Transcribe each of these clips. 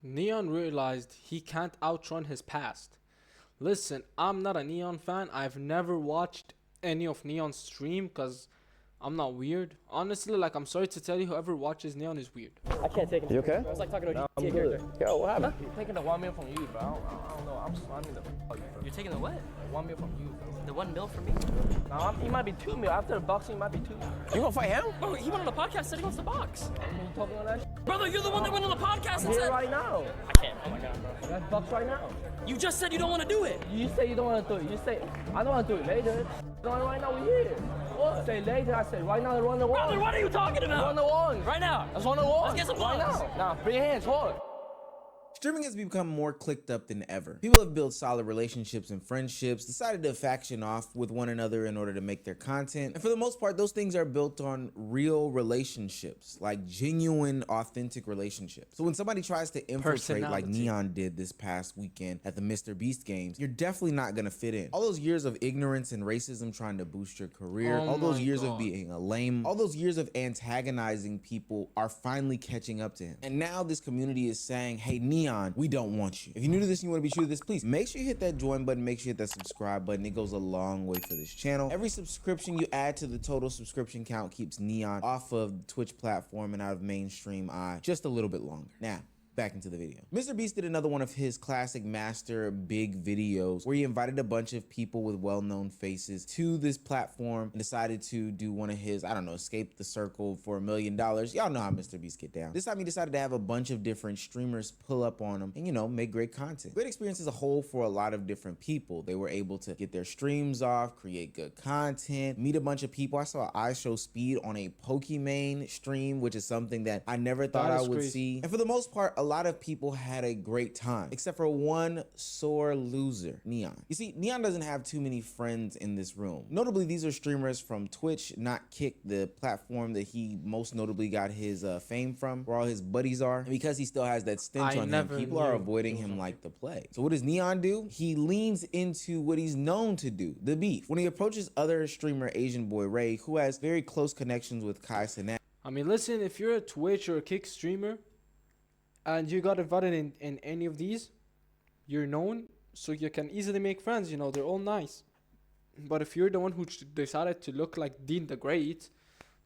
Neon realized he can't outrun his past. Listen, I'm not a Neon fan. I've never watched any of Neon's stream because I'm not weird. Honestly, like, I'm sorry to tell you, whoever watches Neon is weird. I can't take it. You okay? I was like talking to a I'm GTA good. character. Yo, what happened? He's taking the 1 mil from you, bro. I don't know. I need the fuck you, bro. You're taking the what? 1 mil from you, bro. The 1 mil from me? Nah, he might be 2 mil. After the boxing, he might be 2 mil. You gonna fight him? Bro, he went on the podcast said he wants the box. You talking on that shit? Brother, you're the one that went on the podcast and Here said right now. I can't. Oh my god, bro. That's box right now. You just said you don't want to do it. You say you don't want to do it. You say, I don't want to do it later. Right now, we here. What? Say later. I said, right now, they're on the wall. Brother, what are you talking about? On the wall. Right now. That's on the wall. Let's get some right balls. now. Nah, free hands. What? Streaming has become more clicked up than ever. People have built solid relationships and friendships, decided to faction off with one another in order to make their content. And for the most part, those things are built on real relationships, like genuine, authentic relationships. So when somebody tries to infiltrate like N3on did this past weekend at the Mr. Beast games, you're definitely not gonna fit in. All those years of ignorance and racism trying to boost your career, all those years of being a lame, all those years of antagonizing people are finally catching up to him. And now this community is saying, hey, N3on, we don't want you. If you're new to this and you want to be true to this, please make sure you hit that join button, make sure you hit that subscribe button. It goes a long way for this channel. Every subscription you add to the total subscription count keeps N3on off of the Twitch platform and out of mainstream eye just a little bit longer. Now, back into the video. Mr. Beast did another one of his classic master big videos where he invited a bunch of people with well-known faces to this platform and decided to do one of his, I don't know, escape the circle for $1 million. Y'all know how Mr. Beast get down. This time he decided to have a bunch of different streamers pull up on him and, you know, make great content. Great experience as a whole for a lot of different people. They were able to get their streams off, create good content, meet a bunch of people. I saw I Show Speed on a Pokemon stream, which is something that I never thought I would see. And for the most part, a lot of people had a great time, except for one sore loser, N3on. You see, N3on doesn't have too many friends in this room. Notably, these are streamers from Twitch, not Kick, the platform that he most notably got his fame from, where all his buddies are. And because he still has that stench on him, people are avoiding him like the plague. So what does N3on do? He leans into what he's known to do, the beef. When he approaches other streamer Asian boy Ray, who has very close connections with Kai Cenat. I mean, listen, if you're a Twitch or a Kick streamer and you got invited in any of these, you're known, so you can easily make friends. You know, they're all nice. But if you're the one who decided to look like Dean the Great,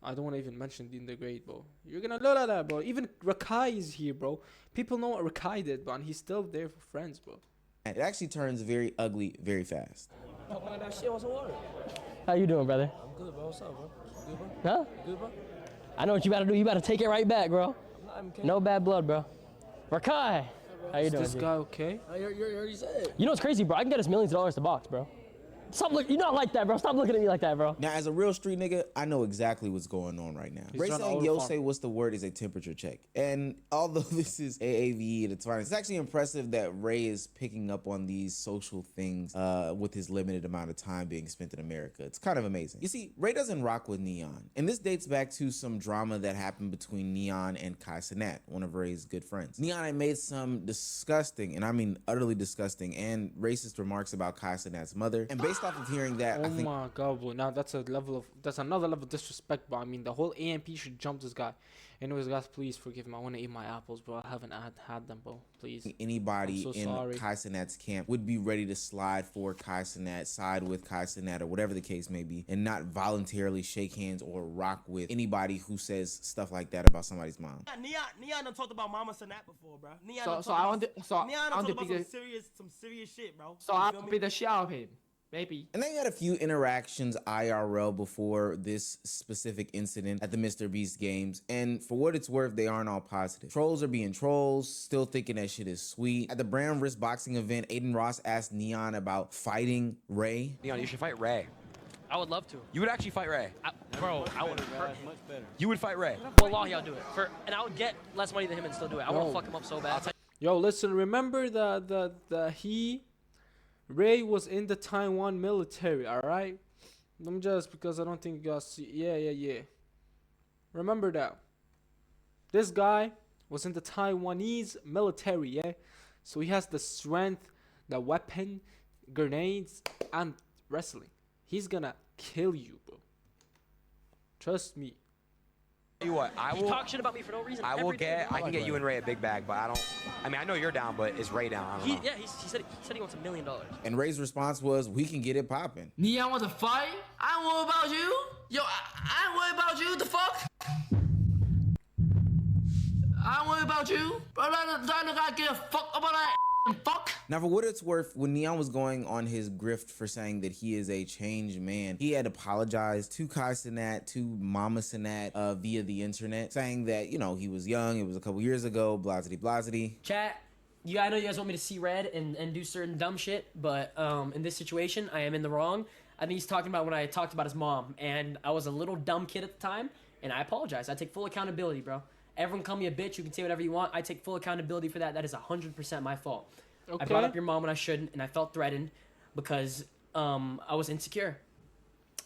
I don't want to even mention Dean the Great, bro. You're gonna look at that, bro. Even Rakai is here, bro. People know what Rakai did, but he's still there for friends, bro. It actually turns very ugly very fast. That shit was water. How you doing, brother? I'm good, bro. What's up, bro? Good, bro? Huh? Good, bro? I know what you gotta do. You gotta take it right back, bro. No bad blood, bro. Rakai, how you Is doing? this G? guy okay? You already said. You know what's crazy, bro? I can get us millions of dollars to box, bro. Stop looking. You're not like that, bro. Stop looking at me like that, bro. Now, as a real street nigga, I know exactly what's going on right now. Ray saying, yo, say what's the word is a temperature check. And although this is AAVE at its finest, it's actually impressive that Ray is picking up on these social things with his limited amount of time being spent in America. It's kind of amazing. You see, Ray doesn't rock with N3on. And this dates back to some drama that happened between N3on and Kai Cenat, one of Ray's good friends. N3on had made some disgusting, and I mean utterly disgusting, and racist remarks about Kai Cenat's mother. And based off of hearing that, Oh my god, bro. Now that's another level of disrespect, bro. I mean, the whole AMP should jump this guy. Anyways, guys, please forgive me. I want to eat my apples, bro. I haven't had them, bro. Please. Anybody so in sorry. Kai Cenat's camp would be ready to slide for Kai Cenat, side with Kai Cenat, or whatever the case may be, and not voluntarily shake hands or rock with anybody who says stuff like that about somebody's mom. N3on done talked about Mama Sanat before, bro. So I want to some serious shit, bro. So I want to be the shit of him, baby. And they had a few interactions IRL before this specific incident at the Mr. Beast games, and for what it's worth, they aren't all positive. Trolls are being trolls, still thinking that shit is sweet. At the Brown Wrist boxing event, Aiden Ross asked N3on about fighting Ray. N3on, you should fight Ray. I would love to. You would actually fight Ray. Bro, I would. Much better. You would fight Ray. Wallahi, I'll do it. And I would get less money than him and still do it. I want to fuck him up so bad. Yo, listen, remember Ray was in the Taiwan military, alright? I'm just because I don't think you guys see. Yeah. Remember that. This guy was in the Taiwanese military, yeah? So he has the strength, the weapon, grenades, and wrestling. He's gonna kill you, bro. Trust me. You what? I You will. talk shit about me for no reason. I will every day, get. bro. I can get you and Ray a big bag, but I don't. I mean, I know you're down, but is Ray down? I don't know. Yeah, he said he wants $1 million. And Ray's response was, we can get it popping. N3on want to fight? I ain't worried about you. Yo, I ain't worried about you. The fuck? I ain't worried about you. Bro, I gotta get a fuck about that fuck. Now, for what it's worth, when N3on was going on his grift for saying that he is a changed man, he had apologized to Kai Cenat, to Mama Cenat via the internet, saying that, you know, he was young, it was a couple years ago, blasity blasity. Chat, I know you guys want me to see red and do certain dumb shit, but in this situation, I am in the wrong. I think he's talking about when I talked about his mom, and I was a little dumb kid at the time, and I apologize. I take full accountability, bro. Everyone call me a bitch. You can say whatever you want. I take full accountability for that. That is 100% my fault. Okay. I brought up your mom when I shouldn't, and I felt threatened because I was insecure.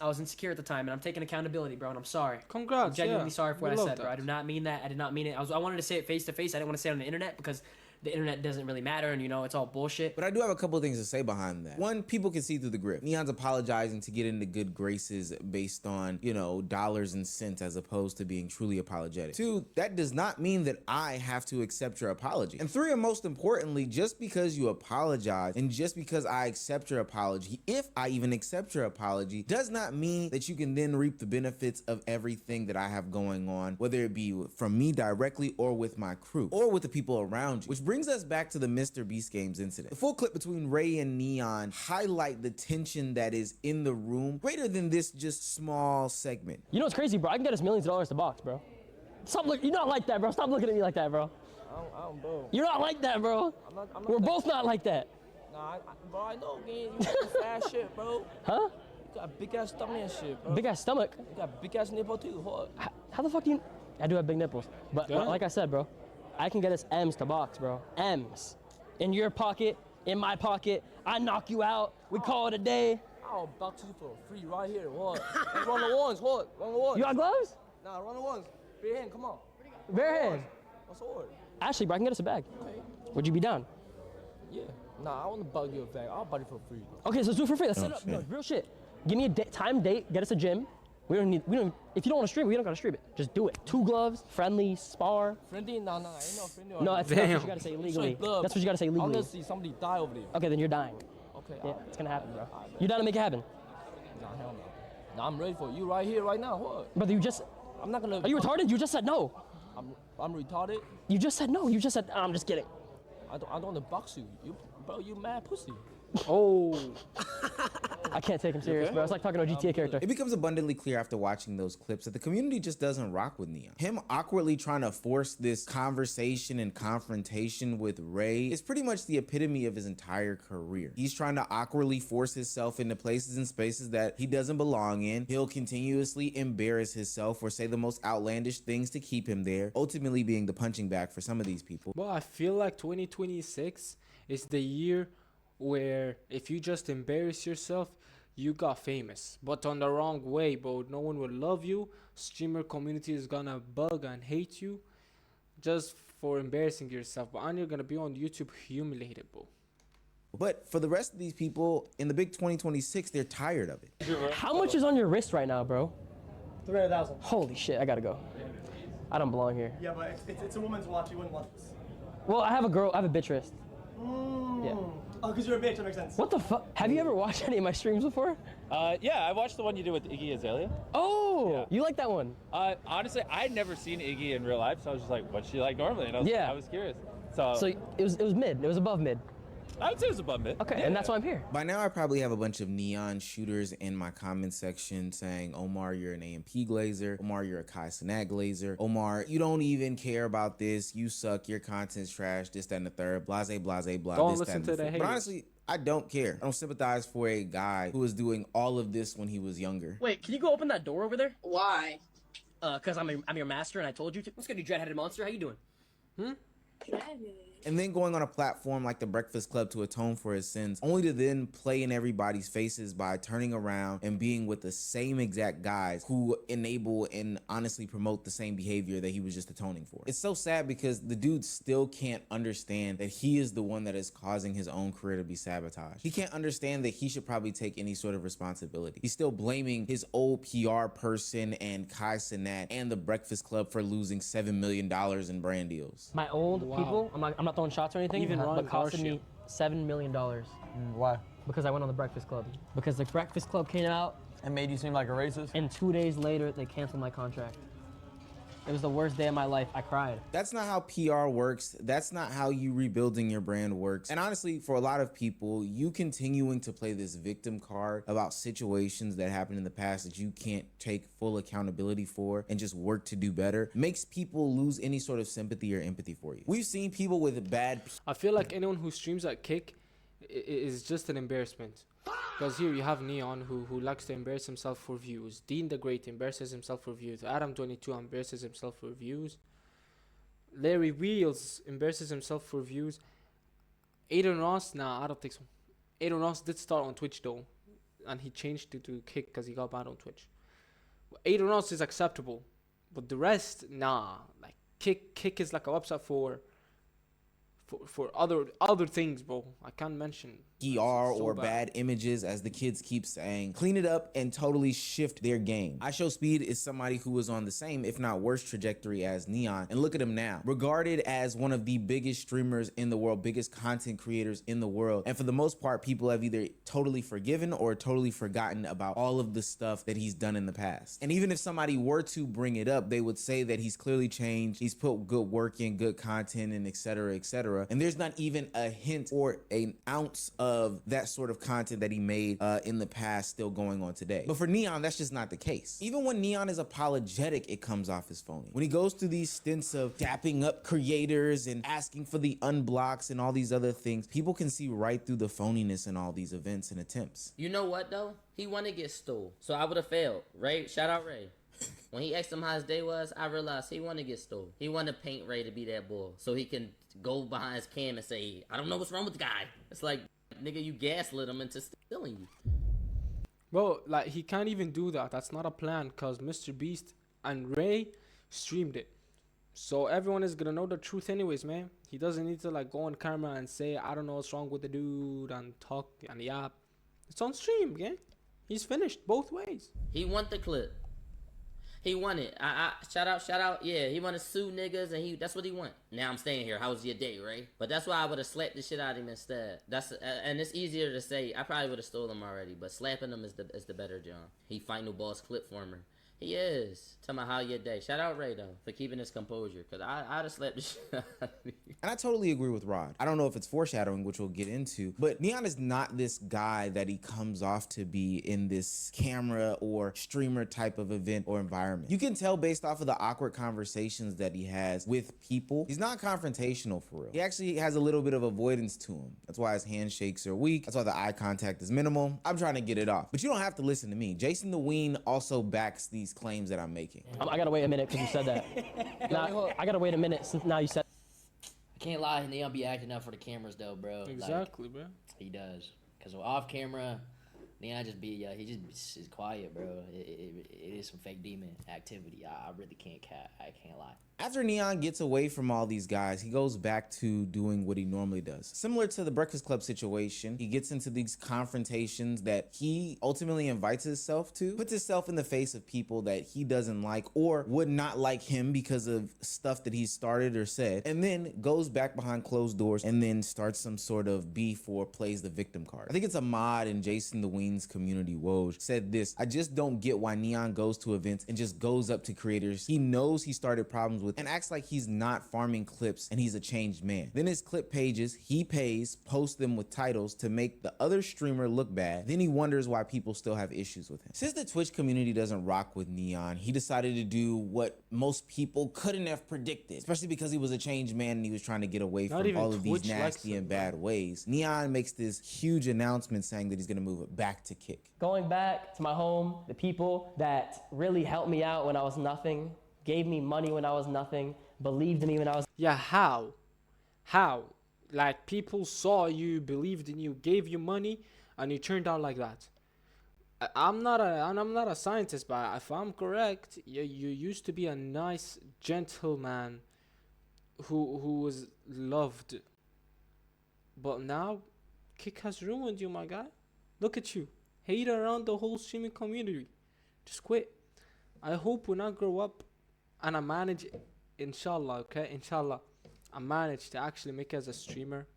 I was insecure at the time, and I'm taking accountability, bro, and I'm sorry. Congrats. I'm genuinely yeah. sorry for what We I love said, bro. that. I did not mean that. I did not mean it. I wanted to say it face to face. I didn't want to say it on the internet because the internet doesn't really matter, and you know it's all bullshit. But I do have a couple of things to say behind that. One, people can see through the grip. N3on's apologizing to get into good graces based on, you know, dollars and cents as opposed to being truly apologetic. Two, that does not mean that I have to accept your apology. And three, and most importantly, just because you apologize and just because I accept your apology, if I even accept your apology, does not mean that you can then reap the benefits of everything that I have going on, whether it be from me directly or with my crew or with the people around you. Which brings us back to the Mr. Beast Games incident. The full clip between Ray and N3on highlight the tension that is in the room greater than this just small segment. You know what's crazy, bro? I can get us millions of dollars to box, bro. Stop looking. You're not like that, bro. Stop looking at me like that, bro. I don't, bro. You're not like that, bro. I'm not We're both not like that. Nah, bro, I know, man. You got this ass shit, bro. Huh? You got a big ass stomach and shit, bro. Big ass stomach. You got big ass nipple too. What? How the fuck do you? I do have big nipples, but Yeah. like I said, bro, I can get us M's to box, bro. M's. In your pocket, in my pocket. I knock you out. We call it a day. I'll box you for free right here. What? Let's run the ones. What? Run the ones. You got gloves? Nah, run the ones. Bare hand, come on. Bare hand. What's the order? Ashley, bro, I can get us a bag. Okay. Would you be down? Yeah. Nah, I want to bug you a bag. I'll buy it for free. Okay, so let's do it for free. Let's set it up. No, real shit. Give me a time, date, get us a gym. We don't, if you don't want to stream it, we don't gotta stream it. Just do it. 2 gloves, friendly, spar. Friendly? Nah, ain't no friendly. No, that's what you gotta say legally. That's what you gotta say I want legally. to see somebody die over there. Okay, then you're dying. Okay. Yeah, it's gonna happen, bro. You down to make it happen? Nah, hell no. Nah, I'm ready for you right here, right now. What? Brother, you just, I'm not gonna. are you retarded? You just said no. I'm retarded. You just said no. You just said, I'm just kidding. I don't want to box you. Bro, you mad pussy. Oh. I can't take him serious, bro. It's like talking to a GTA character. It becomes abundantly clear after watching those clips that the community just doesn't rock with N3on. Him awkwardly trying to force this conversation and confrontation with Ray is pretty much the epitome of his entire career. He's trying to awkwardly force himself into places and spaces that he doesn't belong in. He'll continuously embarrass himself or say the most outlandish things to keep him there, ultimately being the punching bag for some of these people. Well, I feel like 2026 is the year where if you just embarrass yourself, you got famous. But on the wrong way, bro. No one will love you. Streamer community is gonna bug and hate you just for embarrassing yourself. But and you're gonna be on YouTube humiliated, bro. But for the rest of these people in the big 2026, they're tired of it. How much is on your wrist right now, bro? 300,000. Holy shit, I gotta go. I don't belong here. Yeah, but it's a woman's watch. You wouldn't want this. Well, I have a bitch wrist. Yeah. Oh, because you're a bitch. That makes sense. What the fuck? Have you ever watched any of my streams before? Yeah, I watched the one you did with Iggy Azalea. Oh, you like that one? Honestly, I'd never seen Iggy in real life, so I was just like, what's she like normally? And I was curious. So it was mid. It was above mid. I would say it was above mid. Okay, Yeah. and that's why I'm here. By now, I probably have a bunch of N3on shooters in my comment section saying, Omar, you're an AMP glazer. Omar, you're a Kai Cenat glazer. Omar, you don't even care about this. You suck. Your content's trash. This, that, and the third. Blase, blase, blah. Don't this, listen that, and to the fourth. But haters. honestly, I don't care. I don't sympathize for a guy who was doing all of this when he was younger. Wait, can you go open that door over there? Why? Cause I'm your master and I told you to. Let's go do Dreadheaded Monster. How you doing? Dreaded. and then going on a platform like the Breakfast Club to atone for his sins, only to then play in everybody's faces by turning around and being with the same exact guys who enable and honestly promote the same behavior that he was just atoning for. It's so sad because the dude still can't understand that he is the one that is causing his own career to be sabotaged. He can't understand that he should probably take any sort of responsibility. He's still blaming his old PR person and Kai Cenat and the Breakfast Club for losing $7 million in brand deals. My old people, I'm not throwing shots or anything, Even Ron but costed me Garcia. $7 million Why? because I went on the Breakfast Club. Because the Breakfast Club came out, It made you seem like a racist? and 2 days later, they canceled my contract. It was the worst day of my life. I cried. That's not how PR works. That's not how you rebuilding your brand works. And honestly, for a lot of people, you continuing to play this victim card about situations that happened in the past that you can't take full accountability for and just work to do better makes people lose any sort of sympathy or empathy for you. We've seen people with bad I feel like anyone who streams at Kick is just an embarrassment. Because here you have N3on who likes to embarrass himself for views. Dean the Great embarrasses himself for views. Adam22 embarrasses himself for views. Larry Wheels embarrasses himself for views. Aiden Ross, nah, I don't think so. Aiden Ross did start on Twitch though. And he changed to Kick because he got banned on Twitch. Aiden Ross is acceptable. But the rest, nah. Like Kick is like a website for other things, bro. I can't mention PR or bad images, as the kids keep saying. Clean it up and totally shift their game. IShowSpeed is somebody who was on the same, if not worse, trajectory as N3on, and look at him now. Regarded as one of the biggest streamers in the world, biggest content creators in the world, and for the most part, people have either totally forgiven or totally forgotten about all of the stuff that he's done in the past. And even if somebody were to bring it up, they would say that he's clearly changed, he's put good work in, good content, and etc., etc. And there's not even a hint or an ounce of that sort of content that he made in the past still going on today. But for N3on, that's just not the case. Even when N3on is apologetic, it comes off as phony. When he goes through these stints of dapping up creators and asking for the unblocks and all these other things, people can see right through the phoniness in all these events and attempts. You know what though? He want to get stole. So I would have failed. Ray, shout out Ray. When he asked him how his day was, I realized he want to get stole. He want to paint Ray to be that bull so he can go behind his cam and say, I don't know what's wrong with the guy. It's like, nigga, you gaslit him into stealing you. Bro, like, he can't even do that. That's not a plan, because Mr. Beast and Ray streamed it. So everyone is gonna know the truth anyways, man. He doesn't need to, like, go on camera and say, I don't know what's wrong with the dude, and talk and yap. It's on stream, gang. He's finished both ways. He want the clip. He want it. Shout out. Yeah, he want to sue niggas, and that's what he want. Now I'm staying here. How was your day, Ray? But that's why I would have slapped the shit out of him instead. And it's easier to say. I probably would have stole him already, but slapping him is the better John. He final boss clip former. He is. Tell me how your day. Shout out Ray though for keeping his composure, cause I'd have slapped the shit out of him. And I totally agree with Rod. I don't know if it's foreshadowing, which we'll get into, but N3on is not this guy that he comes off to be in this camera or streamer type of event or environment. You can tell based off of the awkward conversations that he has with people. He's not confrontational for real. He actually has a little bit of avoidance to him. That's why his handshakes are weak. That's why the eye contact is minimal. I'm trying to get it off. But you don't have to listen to me. Jason the Ween also backs these claims that I'm making. I gotta wait a minute because you said that. Now, I gotta wait a minute since now you said. I can't lie, N3on be acting up for the cameras though, bro. Exactly, bro. He does. Cause off camera, N3on just be he just is quiet, bro. It is some fake demon activity. I really can't lie. After N3on gets away from all these guys, he goes back to doing what he normally does. Similar to the Breakfast Club situation, he gets into these confrontations that he ultimately invites himself to, puts himself in the face of people that he doesn't like or would not like him because of stuff that he started or said, and then goes back behind closed doors and then starts some sort of beef or plays the victim card. I think it's a mod in Jason the Ween's community, Woj, said this: I just don't get why N3on goes to events and just goes up to creators he knows he started problems with and acts like he's not farming clips and he's a changed man. Then his clip pages, he pays, posts them with titles to make the other streamer look bad. Then he wonders why people still have issues with him. Since the Twitch community doesn't rock with N3on, he decided to do what most people couldn't have predicted, especially because he was a changed man and he was trying to get away from all of these nasty and bad ways. N3on makes this huge announcement saying that he's gonna move it back to Kick. Going back to my home, the people that really helped me out when I was nothing, gave me money when I was nothing, believed in me when I was... Yeah, how? How? Like people saw you, believed in you, gave you money, and you turned out like that. I'm not a scientist, but if I'm correct, you used to be a nice gentleman who was loved, but now Kick has ruined you, my guy. Look at you, hate around the whole streaming community. Just quit. I hope when I grow up and I manage, inshallah, okay, inshallah, I manage to actually make it as a streamer.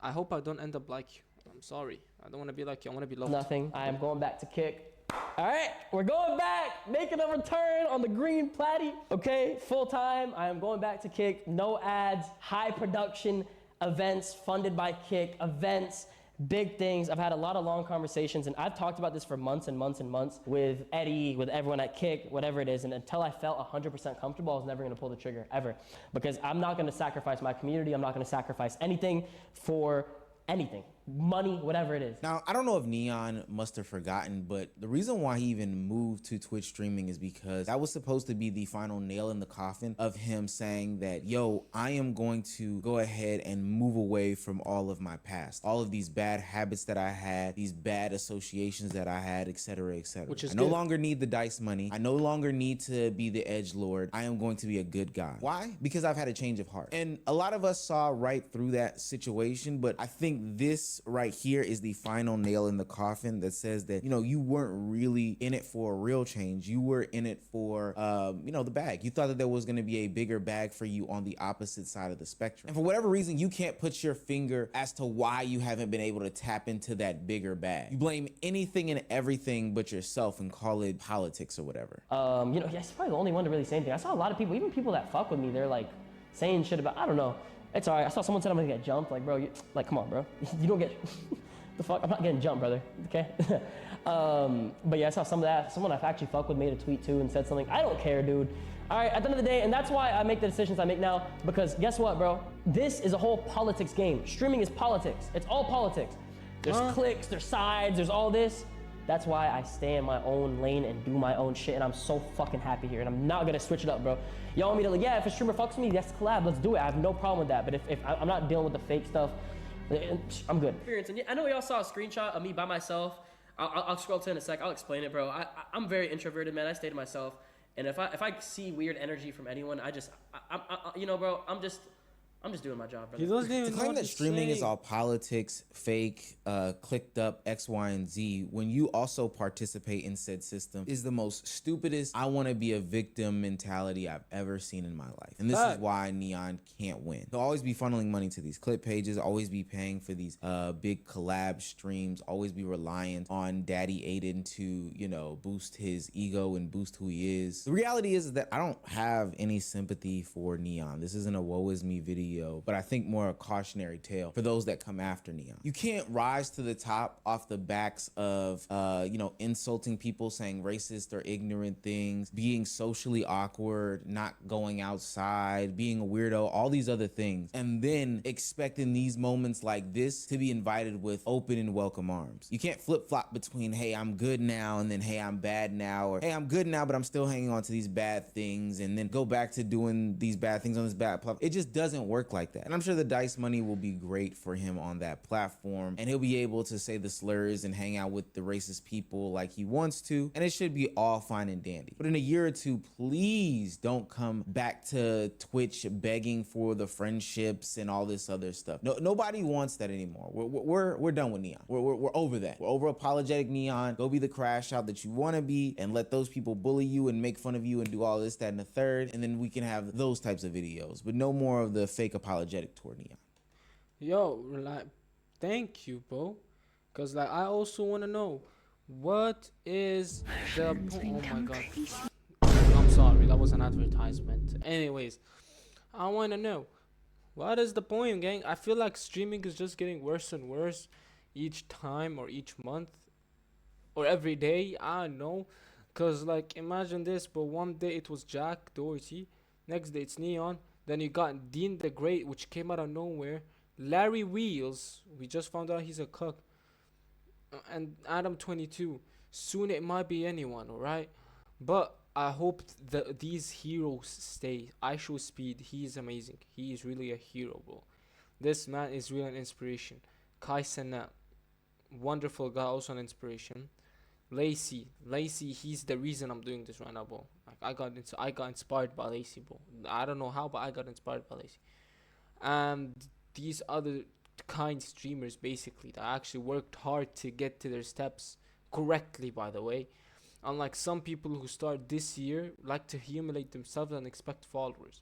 I hope I don't end up like you. I'm sorry. I don't want to be like you. I want to be loved. Nothing. I am going back to Kick. All right, we're going back, making a return on the green platty. Okay, full time. I am going back to Kick. No ads, high production events funded by Kick, events, big things. I've had a lot of long conversations, and I've talked about this for months and months and months with Eddie, with everyone at Kick, whatever it is. And until I felt 100% comfortable, I was never going to pull the trigger ever, because I'm not going to sacrifice my community. I'm not going to sacrifice anything for anything, money, whatever it is. Now, I don't know if N3on must have forgotten, but the reason why he even moved to Twitch streaming is because that was supposed to be the final nail in the coffin of him saying that, yo, I am going to go ahead and move away from all of my past, all of these bad habits that I had, these bad associations that I had, etc., etc. Which is I no good. longer need the dice money. I no longer need to be the edge lord. I am going to be a good guy. Why? Because I've had a change of heart. And a lot of us saw right through that situation, but I think this right here is the final nail in the coffin that says that, you know, you weren't really in it for a real change. You were in it for, you know, the bag. You thought that there was going to be a bigger bag for you on the opposite side of the spectrum. And for whatever reason, you can't put your finger as to why you haven't been able to tap into that bigger bag. You blame anything and everything but yourself and call it politics or whatever. You know, it's probably the only one to really say anything. I saw a lot of people, even people that fuck with me, they're like saying shit about, I don't know. It's all right. I saw someone said I'm gonna get jumped. Like, bro, like, come on, bro. You don't get the fuck. I'm not getting jumped, brother. Okay. But yeah, I saw some of that. Someone I've actually fucked with made a tweet too and said something. I don't care, dude. All right. At the end of the day, and that's why I make the decisions I make now. Because guess what, bro? This is a whole politics game. Streaming is politics. It's all politics. There's clicks. There's sides. There's all this. That's why I stay in my own lane and do my own shit, and I'm so fucking happy here, and I'm not gonna switch it up, bro. Y'all want me to, like, yeah, if a streamer fucks with me, let's collab, let's do it. I have no problem with that, but if I'm not dealing with the fake stuff, I'm good. And I know y'all saw a screenshot of me by myself. I'll scroll to it in a sec. I'll explain it, bro. I'm very introverted, man. I stay to myself, and if I see weird energy from anyone, you know, bro, I'm just doing my job, brother. He doesn't even To know claim what that to streaming is say. all politics, fake, clicked up, X, Y, and Z, when you also participate in said system, is the most stupidest, I want to be a victim mentality I've ever seen in my life. And this is why N3on can't win. He'll always be funneling money to these clip pages, always be paying for these big collab streams, always be reliant on Daddy Aiden to, you know, boost his ego and boost who he is. The reality is that I don't have any sympathy for N3on. This isn't a woe is me video, but I think more a cautionary tale for those that come after N3on. You can't rise to the top off the backs of, you know, insulting people, saying racist or ignorant things, being socially awkward, not going outside, being a weirdo, all these other things, and then expecting these moments like this to be invited with open and welcome arms. You can't flip-flop between, hey, I'm good now, and then, hey, I'm bad now, or hey, I'm good now, but I'm still hanging on to these bad things, and then go back to doing these bad things on this bad platform. It just doesn't work like that. And I'm sure the dice money will be great for him on that platform, and he'll be able to say the slurs and hang out with the racist people like he wants to, and it should be all fine and dandy. But in a year or two, please don't come back to Twitch begging for the friendships and all this other stuff. No, nobody wants that anymore. We're done with N3on. We're over that. We're over apologetic N3on. Go be the crash out that you want to be, and let those people bully you and make fun of you and do all this, that, and the third, and then we can have those types of videos, but no more of the fake apologetic toward N3on. Yo, like, thank you, bro. Cause like I also want to know what is the oh my god. I'm sorry, that was an advertisement. Anyways, I want to know what is the point, gang? I feel like streaming is just getting worse and worse each time or each month or every day. I don't know. Cause like imagine this, but one day it was Jack Doherty, next day it's N3on. Then you got Dean the Great, which came out of nowhere. Larry Wheels, we just found out he's a cuck. And Adam 22. Soon it might be anyone, alright? But I hope that these heroes stay. I Show Speed, he is amazing. He is really a hero, bro. This man is really an inspiration. Kai Sena, wonderful guy, also an inspiration. Lacey, he's the reason I'm doing this right now, bro. Like I got inspired by Lacey, bro. I don't know how, but I got inspired by Lacey. And these other kind streamers, basically, that actually worked hard to get to their steps correctly, by the way. Unlike some people who start this year, like to humiliate themselves and expect followers.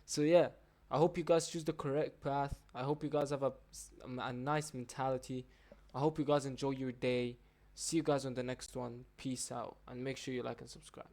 So yeah, I hope you guys choose the correct path. I hope you guys have a nice mentality. I hope you guys enjoy your day. See you guys on the next one. Peace out. And make sure you like and subscribe.